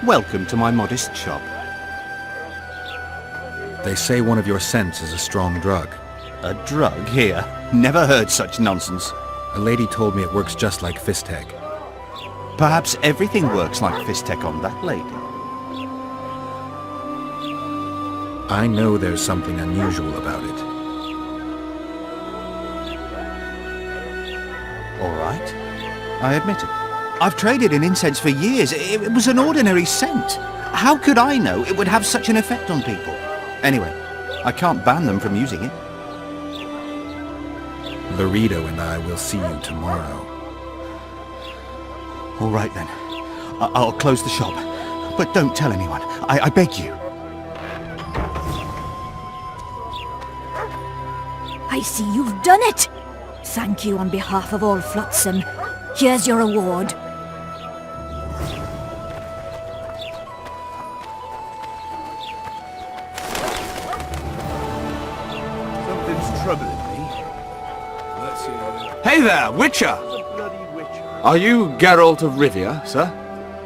Welcome to my modest shop. They say one of your scents is a strong drug. A drug here? Never heard such nonsense. A lady told me it works just like Fistech. Perhaps everything works like Fistech on that lady. I know there's something unusual about it. All right. I admit it. I've traded in incense for years. It was an ordinary scent. How could I know it would have such an effect on people? Anyway, I can't ban them from using it. Laredo and I will see you tomorrow. All right then. I'll close the shop. But don't tell anyone. I beg you. I see you've done it! Thank you on behalf of all Flotsam. Here's your reward. Something's troubling me. Let's hear. Hey there, Witcher! Bloody witcher. Are you Geralt of Rivia, sir?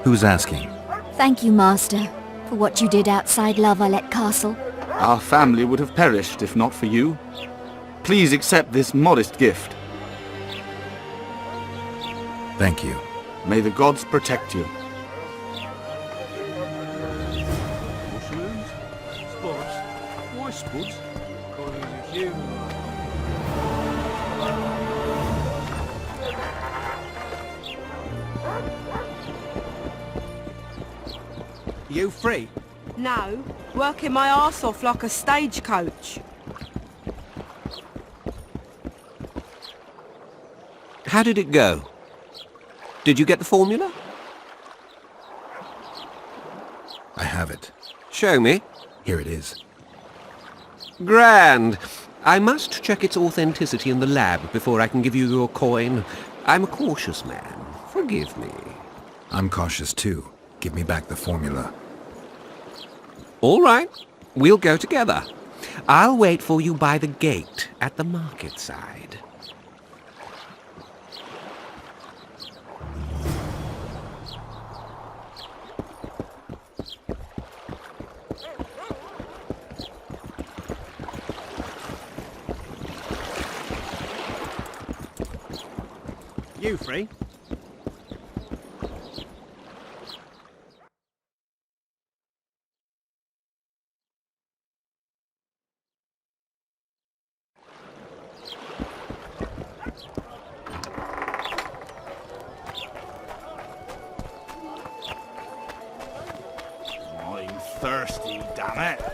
Who's asking? Thank you, Master, for what you did outside La Valette Castle. Our family would have perished if not for you. Please accept this modest gift. Thank you. May the gods protect you. Mushrooms? Spuds? Why spuds? Because he's a human. You free? No, working my arse off like a stagecoach. How did it go? Did you get the formula? I have it. Show me. Here it is. Grand. I must check its authenticity in the lab before I can give you your coin. I'm a cautious man. Forgive me. I'm cautious too. Give me back the formula. All right. We'll go together. I'll wait for you by the gate at the market side. You free? I'm thirsty, damn it.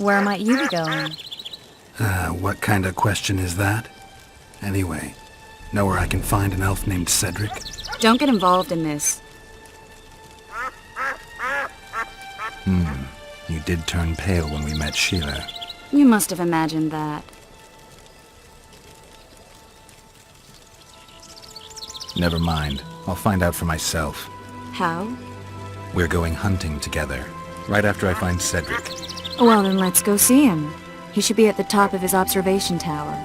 Where might you be going? What kind of question is that? Anyway, know where I can find an elf named Cedric? Don't get involved in this. You did turn pale when we met Sheila. You must have imagined that. Never mind. I'll find out for myself. How? We're going hunting together, right after I find Cedric. Well, then let's go see him. He should be at the top of his observation tower.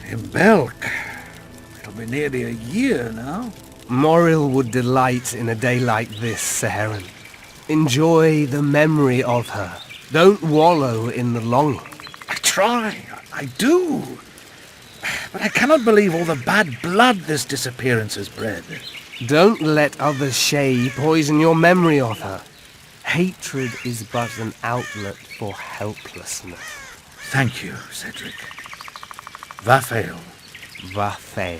In Belk. It'll be nearly a year now. Moril would delight in a day like this, Saharan. Enjoy the memory of her. Don't wallow in the longing. I try. I do. But I cannot believe all the bad blood this disappearance has bred. Don't let other Shay poison your memory of her. Hatred is but an outlet for helplessness. Thank you, Cedric. Vafail. Vafail.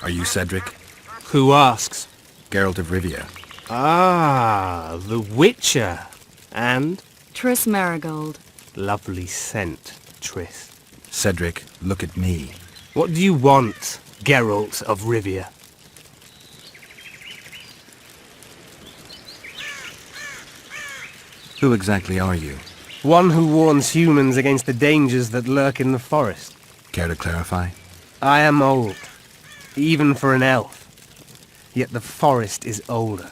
Are you Cedric? Who asks? Geralt of Rivia. Ah, the Witcher. And? Triss Marigold. Lovely scent, Triss. Cedric, look at me. What do you want, Geralt of Rivia? Who exactly are you? One who warns humans against the dangers that lurk in the forest. Care to clarify? I am old, even for an elf. Yet the forest is older.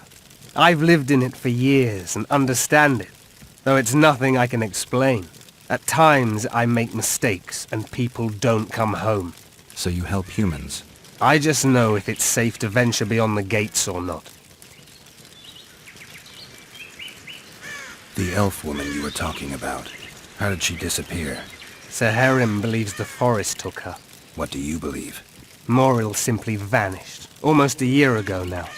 I've lived in it for years and understand it, though it's nothing I can explain. At times I make mistakes and people don't come home. So you help humans? I just know if it's safe to venture beyond the gates or not. The elf woman you were talking about. How did she disappear? Saharim believes the forest took her. What do you believe? Moril simply vanished, almost a year ago now.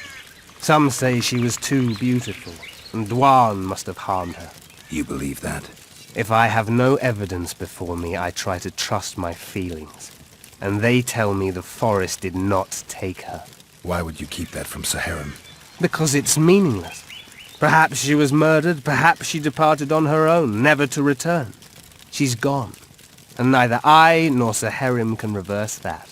Some say she was too beautiful, and Dwan must have harmed her. You believe that? If I have no evidence before me, I try to trust my feelings. And they tell me the forest did not take her. Why would you keep that from Saharim? Because it's meaningless. Perhaps she was murdered, perhaps she departed on her own, never to return. She's gone, and neither I nor Saharim can reverse that.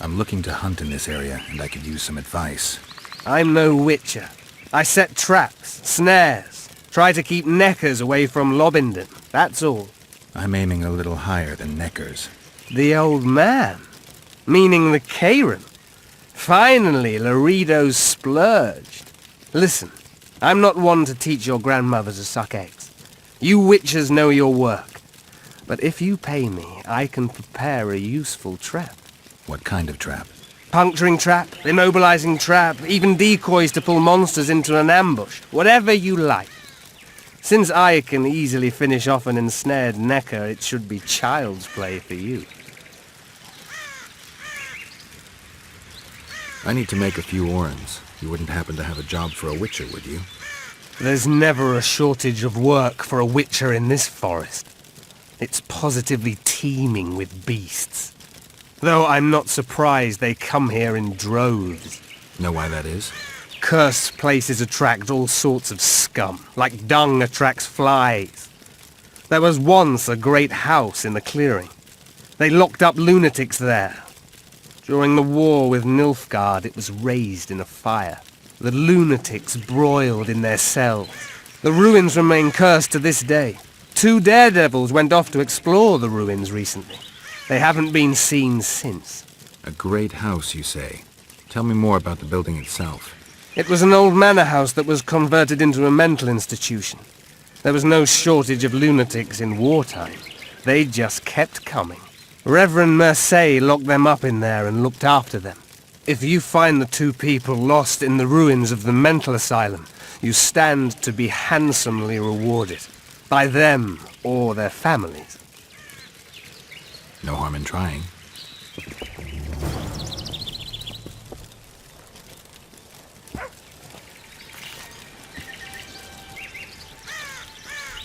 I'm looking to hunt in this area, and I could use some advice. I'm no witcher. I set traps, snares, try to keep neckers away from Lobinden, that's all. I'm aiming a little higher than neckers. The old man? Meaning the Kayran? Finally, Laredo's splurged. Listen, I'm not one to teach your grandmother to suck eggs. You witchers know your work. But if you pay me, I can prepare a useful trap. What kind of trap? Puncturing trap, immobilizing trap, even decoys to pull monsters into an ambush. Whatever you like. Since I can easily finish off an ensnared necker, it should be child's play for you. I need to make a few orens. You wouldn't happen to have a job for a witcher, would you? There's never a shortage of work for a witcher in this forest. It's positively teeming with beasts. Though I'm not surprised they come here in droves. Know why that is? Cursed places attract all sorts of scum, like dung attracts flies. There was once a great house in the clearing. They locked up lunatics there. During the war with Nilfgaard, it was raised in a fire. The lunatics broiled in their cells. The ruins remain cursed to this day. 2 daredevils went off to explore the ruins recently. They haven't been seen since. A great house, you say. Tell me more about the building itself. It was an old manor house that was converted into a mental institution. There was no shortage of lunatics in wartime. They just kept coming. Reverend Mercier locked them up in there and looked after them. If you find the two people lost in the ruins of the mental asylum, you stand to be handsomely rewarded. By them or their families. No harm in trying.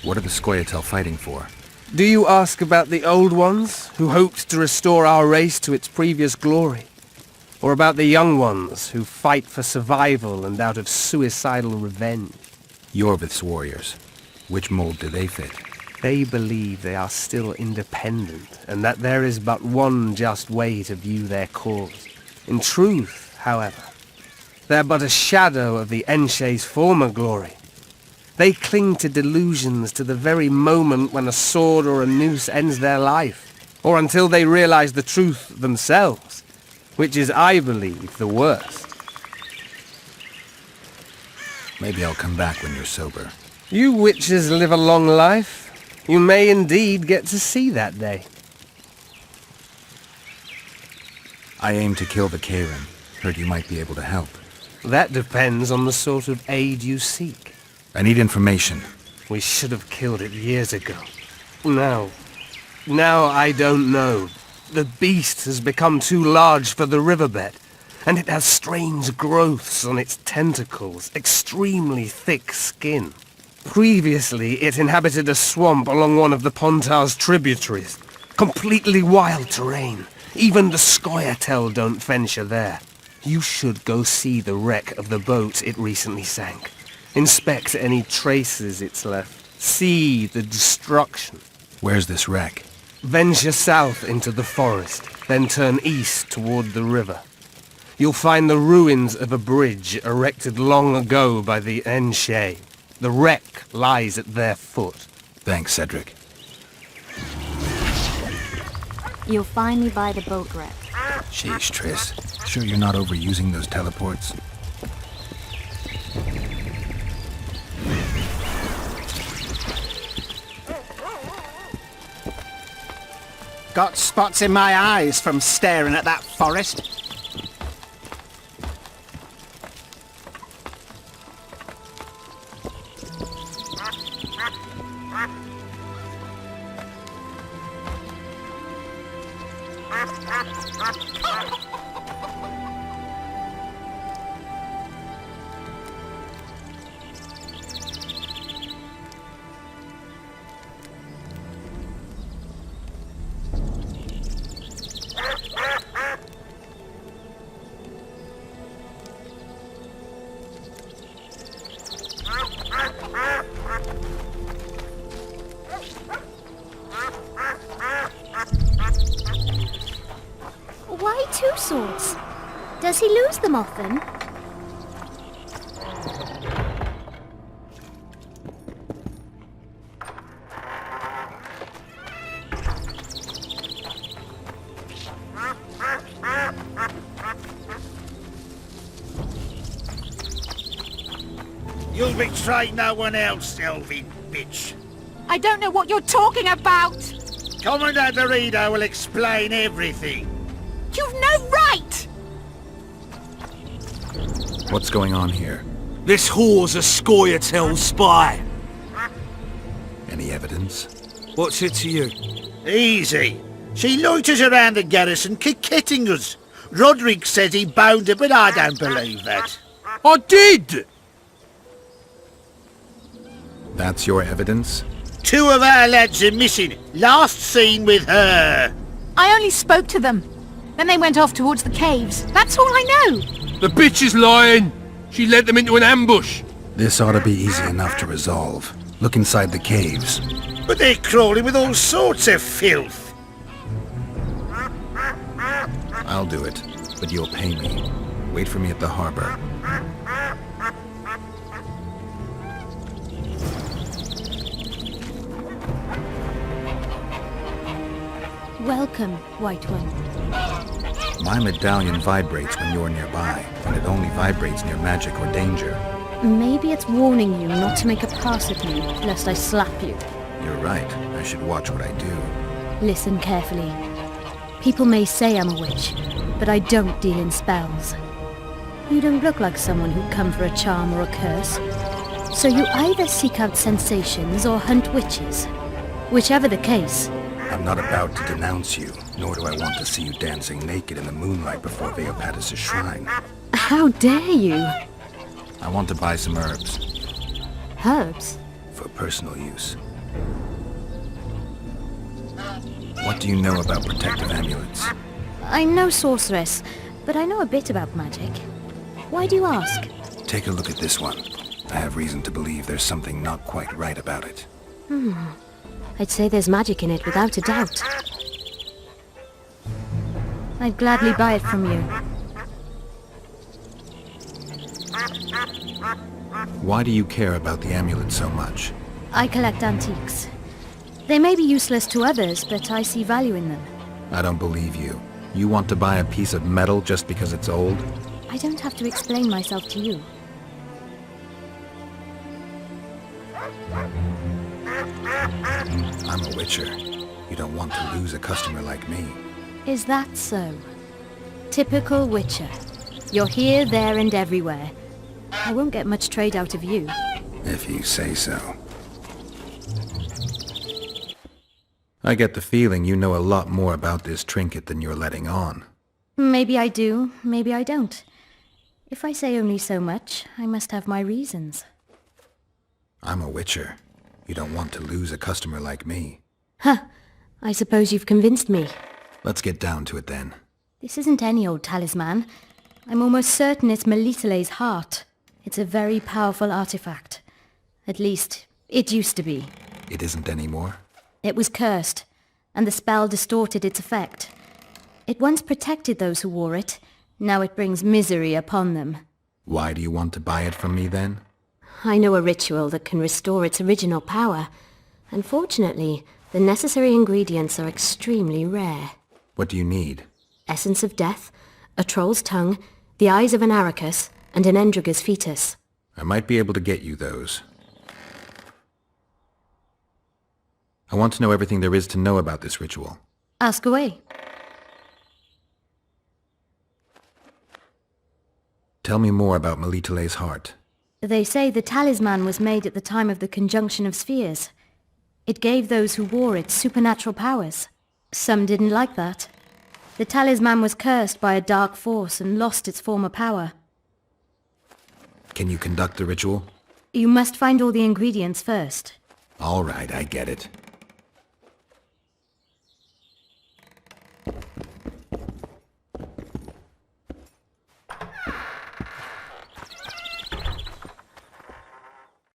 What are the Scoia'tael fighting for? Do you ask about the old ones, who hoped to restore our race to its previous glory? Or about the young ones, who fight for survival and out of suicidal revenge? Yorvith's warriors. Which mold do they fit? They believe they are still independent, and that there is but one just way to view their cause. In truth, however, they're but a shadow of the Enshe's former glory. They cling to delusions to the very moment when a sword or a noose ends their life, or until they realize the truth themselves, which is, I believe, the worst. Maybe I'll come back when you're sober. You witches live a long life. You may indeed get to see that day. I aim to kill the Kayran. Heard you might be able to help. That depends on the sort of aid you seek. I need information. We should have killed it years ago. Now I don't know. The beast has become too large for the riverbed, and it has strange growths on its tentacles, extremely thick skin. Previously, it inhabited a swamp along one of the Pontar's tributaries. Completely wild terrain. Even the Scoia'tael don't venture there. You should go see the wreck of the boat it recently sank. Inspect any traces it's left. See the destruction. Where's this wreck? Venture south into the forest, then turn east toward the river. You'll find the ruins of a bridge erected long ago by the Enshe. The wreck lies at their foot. Thanks, Cedric. You'll find me by the boat wreck. Sheesh, Triss. Sure you're not overusing those teleports? Got spots in my eyes from staring at that forest. Why two swords? Does he lose them often? You'll betray no one else, Elvin bitch. I don't know what you're talking about! Commandant Dorito will explain everything. You've no right! What's going on here? This whore's a Scoia'tael spy. Any evidence? What's it to you? Easy. She loiters around the garrison kicking us. Roderick says he bound her, but I don't believe that. I did! That's your evidence? 2 of our lads are missing. Last seen with her. I only spoke to them. Then they went off towards the caves. That's all I know. The bitch is lying! She led them into an ambush! This ought to be easy enough to resolve. Look inside the caves. But they're crawling with all sorts of filth. I'll do it, but you'll pay me. Wait for me at the harbor. Welcome, White One. My medallion vibrates when you're nearby, and it only vibrates near magic or danger. Maybe it's warning you not to make a pass at me, lest I slap you. You're right. I should watch what I do. Listen carefully. People may say I'm a witch, but I don't deal in spells. You don't look like someone who'd come for a charm or a curse. So you either seek out sensations or hunt witches. Whichever the case. I'm not about to denounce you, nor do I want to see you dancing naked in the moonlight before Veopatis' shrine. How dare you? I want to buy some herbs. Herbs? For personal use. What do you know about protective amulets? I'm no sorceress, but I know a bit about magic. Why do you ask? Take a look at this one. I have reason to believe there's something not quite right about it. I'd say there's magic in it without a doubt. I'd gladly buy it from you. Why do you care about the amulet so much? I collect antiques. They may be useless to others, but I see value in them. I don't believe you. You want to buy a piece of metal just because it's old? I don't have to explain myself to you. I'm a witcher. You don't want to lose a customer like me. Is that so? Typical witcher. You're here, there, and everywhere. I won't get much trade out of you. If you say so. I get the feeling you know a lot more about this trinket than you're letting on. Maybe I do, maybe I don't. If I say only so much, I must have my reasons. I'm a witcher. You don't want to lose a customer like me. Huh. I suppose you've convinced me. Let's get down to it then. This isn't any old talisman. I'm almost certain it's Melitele's heart. It's a very powerful artifact. At least, it used to be. It isn't anymore? It was cursed, and the spell distorted its effect. It once protected those who wore it. Now it brings misery upon them. Why do you want to buy it from me then? I know a ritual that can restore its original power. Unfortunately, the necessary ingredients are extremely rare. What do you need? Essence of death, a troll's tongue, the eyes of an arachus, and an endriga's fetus. I might be able to get you those. I want to know everything there is to know about this ritual. Ask away. Tell me more about Melitele's heart. They say the talisman was made at the time of the conjunction of spheres. It gave those who wore it supernatural powers. Some didn't like that. The talisman was cursed by a dark force and lost its former power. Can you conduct the ritual? You must find all the ingredients first. All right, I get it.